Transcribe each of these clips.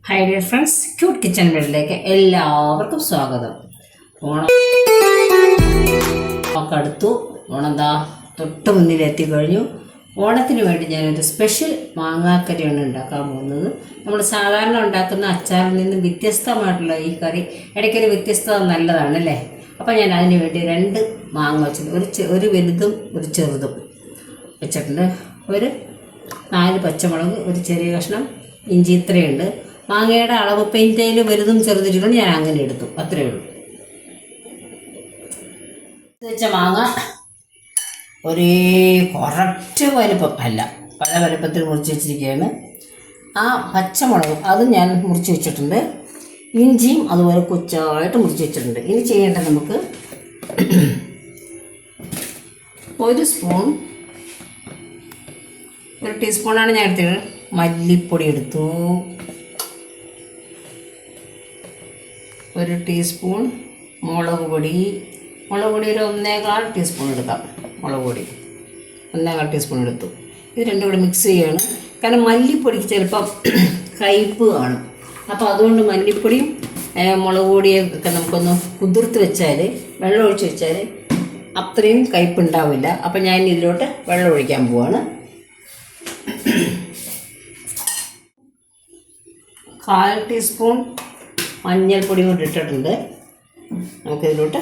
High dear friends, cute kitchen വേൾഡിലേക്ക് എല്ലാവർക്കും സ്വാഗതം. ഓണം അടുത്തു. ഓണെന്താ തൊട്ട് മുന്നിലെത്തി കഴിഞ്ഞു. ഓണത്തിന് വേണ്ടി ഞാനൊരു സ്പെഷ്യൽ മാങ്ങാക്കറിയാണ് ഉണ്ടാക്കാൻ പോകുന്നത്. നമ്മൾ സാധാരണ ഉണ്ടാക്കുന്ന അച്ചാറിൽ നിന്ന് വ്യത്യസ്തമായിട്ടുള്ള ഈ കറി ഇടയ്ക്കൊരു വ്യത്യസ്തത നല്ലതാണല്ലേ. അപ്പോൾ ഞാൻ അതിന് വേണ്ടി 2 മാങ്ങ വെച്ചിട്ടുണ്ട്. ഒരു വലുതും ഒരു ചെറുതും വെച്ചിട്ടുണ്ട്. ഒരു 4 പച്ചമുളക്, ഒരു ചെറിയ കഷ്ണം ഇഞ്ചി, ഇത്രയുണ്ട്. മാങ്ങയുടെ അളവ് പെയിൻറ്റയിൽ വലുതും ചെറുതിരിക്കണം, ഞാൻ അങ്ങനെ എടുത്തു, അത്രയേ ഉള്ളൂ. വെച്ച മാങ്ങ ഒരേ കറക്റ്റ് വലുപ്പം അല്ല, പല വലുപ്പത്തിൽ മുറിച്ച് വെച്ചിരിക്കുകയാണ്. ആ പച്ചമുളകും അതും ഞാൻ മുറിച്ച് വെച്ചിട്ടുണ്ട്. ഇഞ്ചിയും അതുപോലെ കൊച്ചായിട്ട് മുറിച്ച് വെച്ചിട്ടുണ്ട്. ഇനി ചെയ്യേണ്ടത് നമുക്ക് 1 സ്പൂൺ, 1 ടീസ്പൂണാണ് ഞാൻ എടുത്തത്, മല്ലിപ്പൊടി എടുത്തു. 1 ടീസ്പൂൺ മുളക് പൊടി ഒരു 1.25 ടീസ്പൂൺ എടുക്കാം. മുളക് പൊടി 1.25 ടീസ്പൂൺ എടുത്തു. ഇത് രണ്ടും കൂടെ മിക്സ് ചെയ്യുകയാണ്. കാരണം മല്ലിപ്പൊടിക്ക് ചിലപ്പം കയ്പ്പ് കാണും. അപ്പോൾ അതുകൊണ്ട് മല്ലിപ്പൊടിയും മുളക് പൊടിയും ഒക്കെ നമുക്കൊന്ന് കുതിർത്ത് വെച്ചാൽ, വെള്ളം ഒഴിച്ച് വെച്ചാൽ അത്രയും കയ്പ്പ് ഉണ്ടാവില്ല. അപ്പം ഞാൻ ഇതിലോട്ട് വെള്ളം ഒഴിക്കാൻ പോവാണ്. 1/4 ടീസ്പൂൺ മഞ്ഞൾപ്പൊടി കൂടി ഇട്ടിട്ടുണ്ട്. നമുക്കിതിലോട്ട്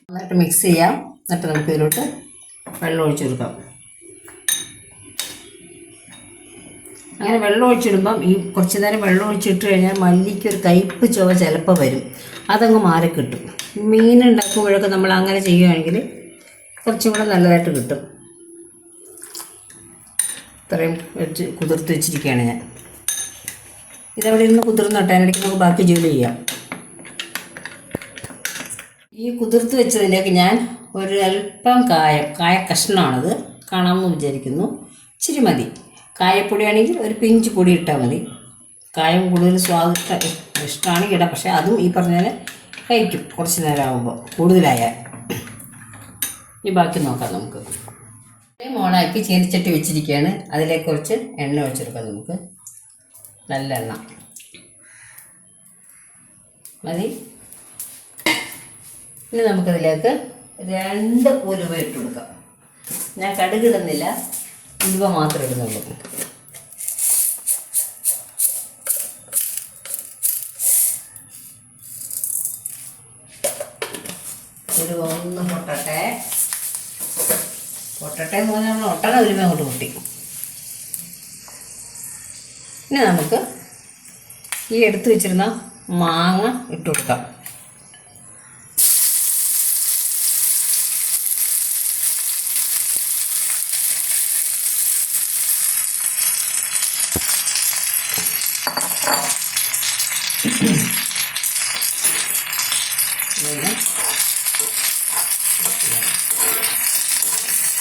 നന്നായിട്ട് മിക്സ് ചെയ്യാം. എന്നിട്ട് നമുക്കിതിലോട്ട് വെള്ളം ഒഴിച്ച് കൊടുക്കാം. അങ്ങനെ വെള്ളം ഒഴിച്ചിടുമ്പം ഈ കുറച്ച് നേരം വെള്ളം ഒഴിച്ചിട്ട് കഴിഞ്ഞാൽ മല്ലിക്കൊരു കയ്പ്പ് ചുവ ചിലപ്പോൾ വരും, അതങ്ങ് മാറി കിട്ടും. മീൻ ഉണ്ടാക്കുമ്പോഴൊക്കെ നമ്മൾ അങ്ങനെ ചെയ്യുകയാണെങ്കിൽ കുറച്ചും കൂടെ നല്ലതായിട്ട് കിട്ടും. ഇത്രയും കുതിർത്ത് വെച്ചിരിക്കുകയാണ് ഞാൻ. ഇതവിടെ ഇരുന്ന് കുതിർന്നോട്ടെ, അതിനിടയ്ക്ക് നമുക്ക് ബാക്കി ജോലി ചെയ്യാം. ഈ കുതിർത്ത് വെച്ചതിലേക്ക് ഞാൻ ഒരല്പം കായ കഷ്ണമാണത്, കാണാമെന്ന് വിചാരിക്കുന്നു. ഇച്ചിരി മതി. കായപ്പൊടിയാണെങ്കിൽ ഒരു പിഞ്ച് പൊടി ഇട്ടാൽ മതി. കായം കൂടുതൽ ഇഷ്ടമാണ് ഇടാം, പക്ഷേ അതും ഈ പറഞ്ഞ പോലെ കഴിക്കും കുറച്ച് നേരം ആകുമ്പോൾ കൂടുതലായാൽ. ഈ ബാക്കി നോക്കാം നമുക്ക്. മോണാക്കി ചീനിച്ചട്ടി വെച്ചിരിക്കുകയാണ്. അതിലേക്ക് കുറച്ച് എണ്ണ ഒഴിച്ചെടുക്കാം നമുക്ക്. നല്ല എണ്ണ മതി. ഇനി നമുക്കതിലേക്ക് 2 ഉലുവ ഇട്ട് കൊടുക്കാം. ഞാൻ കടുകിടുന്നില്ല, ഉലുവ മാത്രമേ ഇടുന്നുള്ളൂ. ഉലുവ ഒന്ന് പൊട്ടട്ടെ എന്ന് പറഞ്ഞാൽ നമ്മൾ ഒട്ടണ ഉലുവ അങ്ങോട്ട് പൊട്ടി. ഇനി നമുക്ക് ഈ എടുത്തു വെച്ചിരുന്ന മാങ്ങ ഇട്ട് കൊടുക്കാം.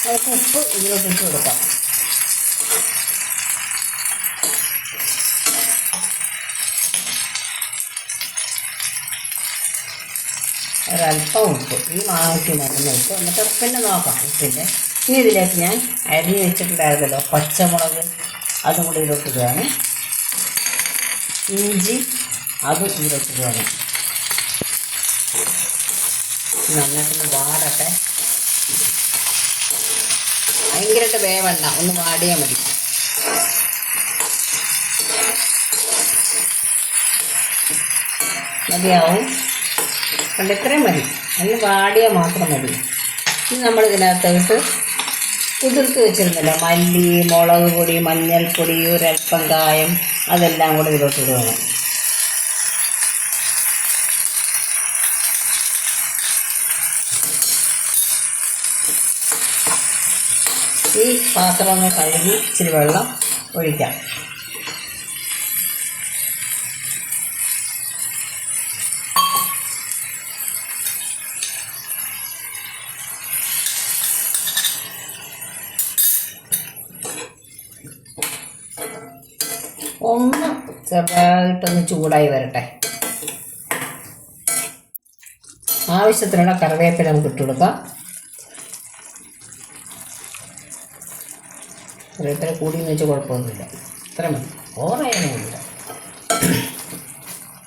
നമുക്ക് ഉപ്പ് ഇതിലോട്ട് ഇട്ട് കൊടുക്കാം. ഒരല്പം ഉപ്പ്, ഈ മാങ്ങയ്ക്ക് മരുന്ന് ഉപ്പ്. എന്നിട്ട് പിന്നെ നോക്കാം ഉപ്പിൻ്റെ. ഇനി ഇതിലേക്ക് ഞാൻ അരിഞ്ഞ് വെച്ചിട്ടുണ്ടായിരുന്നല്ലോ പച്ചമുളക്, അതും കൂടി ഇതിലോട്ട് ഇടുകയാണ്. ഇഞ്ചി അതും ഇതിലോട്ട് ഇടുകയാണ്. നന്നായിട്ടൊന്ന് വാടട്ടെ. ഭയങ്കരമായിട്ട് വേവണ്ട, ഒന്ന് വാടിയാൽ മതി. മതിയാവും, കണ്ട് ഇത്രയും മതി. അതിന് വാടിയാൽ മാത്രം മതി. ഇനി നമ്മൾ ഇതിനകത്തോട്ട് കുതിർത്ത് വെച്ചിരുന്നല്ലോ മല്ലി, മുളക് പൊടി, മഞ്ഞൾപ്പൊടി, ഒരല്പം കായം, അതെല്ലാം കൂടെ ഇതിലോട്ട് ഇടുകയാണ്. ഈ പാത്രം ഒന്ന് കഴുകി ഇച്ചിരി വെള്ളം ഒഴിക്കാം. ഒന്ന് ചെറുതായിട്ടൊന്ന് ചൂടായി വരട്ടെ. ആവശ്യത്തിനുള്ള കറിവേപ്പില നമുക്ക് ഇട്ട് കൊടുക്കാം. കറിവേപ്പില കൂടിയെന്ന് വെച്ചാൽ കുഴപ്പമൊന്നുമില്ല, ഇത്ര മതി, ഓവറായാലൊന്നുമില്ല.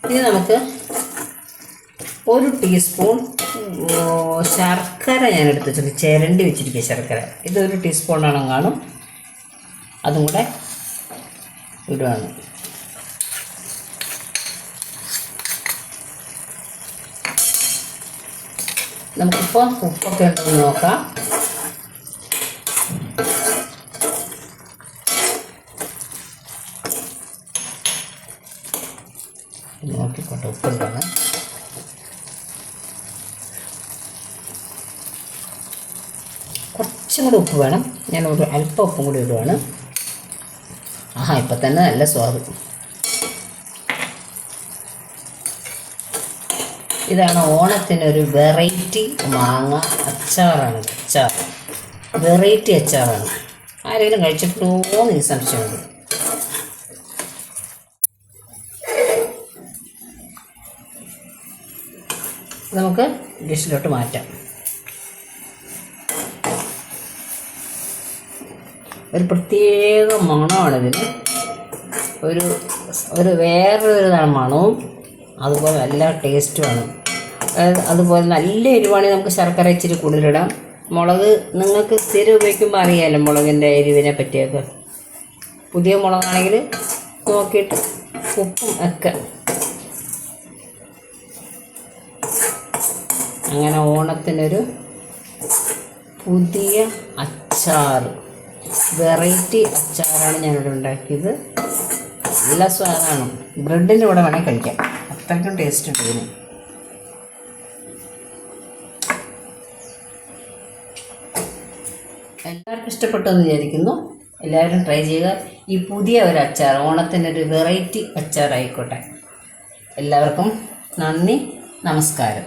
ഇനി നമുക്ക് 1 ടീസ്പൂൺ ശർക്കര ഞാൻ എടുത്ത് വെച്ചിട്ട് ചിരണ്ടി വെച്ചിരിക്കുക ശർക്കര. ഇത് 1 ടീസ്പൂണാണ് കാണും. അതും കൂടെ ഇടുകയാണ്. നമുക്കിപ്പോൾ ഉപ്പൊക്കെ ഉണ്ടെന്ന് നോക്കാം. നോക്കിക്കോട്ടെ ഉപ്പുണ്ടാണ്. കുറച്ചും കൂടി ഉപ്പ് വേണം. ഞാൻ ഒരു അല്പം ഉപ്പും കൂടി ഇടുവാണ്. ഇപ്പം തന്നെ നല്ല സ്വാദ്. ഇതാണ് ഓണത്തിനൊരു വെറൈറ്റി മാങ്ങ അച്ചാറാണ്. വെറൈറ്റി അച്ചാറാണ്. ആരെങ്കിലും കഴിച്ചിട്ടുണ്ടോ എന്ന് എനിക്ക് സംശയമുണ്ട്. നമുക്ക് ഡിഷിലോട്ട് മാറ്റാം. ഒരു പ്രത്യേക മണമാണിതിന്. ഒരു വേറൊരു മണവും അതുപോലെ നല്ല ടേസ്റ്റുമാണ്. അതുപോലെ നല്ല എരിവാണെങ്കിൽ നമുക്ക് ശർക്കര ഇച്ചിരി കൂടുതലിടാം. മുളക് നിങ്ങൾക്ക് സ്ഥിരം ഉപയോഗിക്കുമ്പോൾ അറിയാമല്ലോ മുളകിൻ്റെ എരിവിനെ പറ്റിയൊക്കെ. പുതിയ മുളകാണെങ്കിൽ നോക്കിയിട്ട് ഉപ്പും ഒക്കെ. അങ്ങനെ ഓണത്തിനൊരു പുതിയ അച്ചാർ, വെറൈറ്റി അച്ചാറാണ് ഞാനിവിടെ ഉണ്ടാക്കിയത്. നല്ല സ്വാദാണ്. ബ്രെഡിൻ്റെ കൂടെ വേണമെങ്കിൽ കഴിക്കാം. അത്രയ്ക്കും ടേസ്റ്റ് ഉണ്ട് ഇതിന്. എല്ലാവർക്കും ഇഷ്ടപ്പെട്ടു എന്ന് വിചാരിക്കുന്നു. എല്ലാവരും ട്രൈ ചെയ്യുക. ഈ പുതിയ ഒരു അച്ചാർ ഓണത്തിനൊരു വെറൈറ്റി അച്ചാറായിക്കോട്ടെ. എല്ലാവർക്കും നന്ദി, നമസ്കാരം.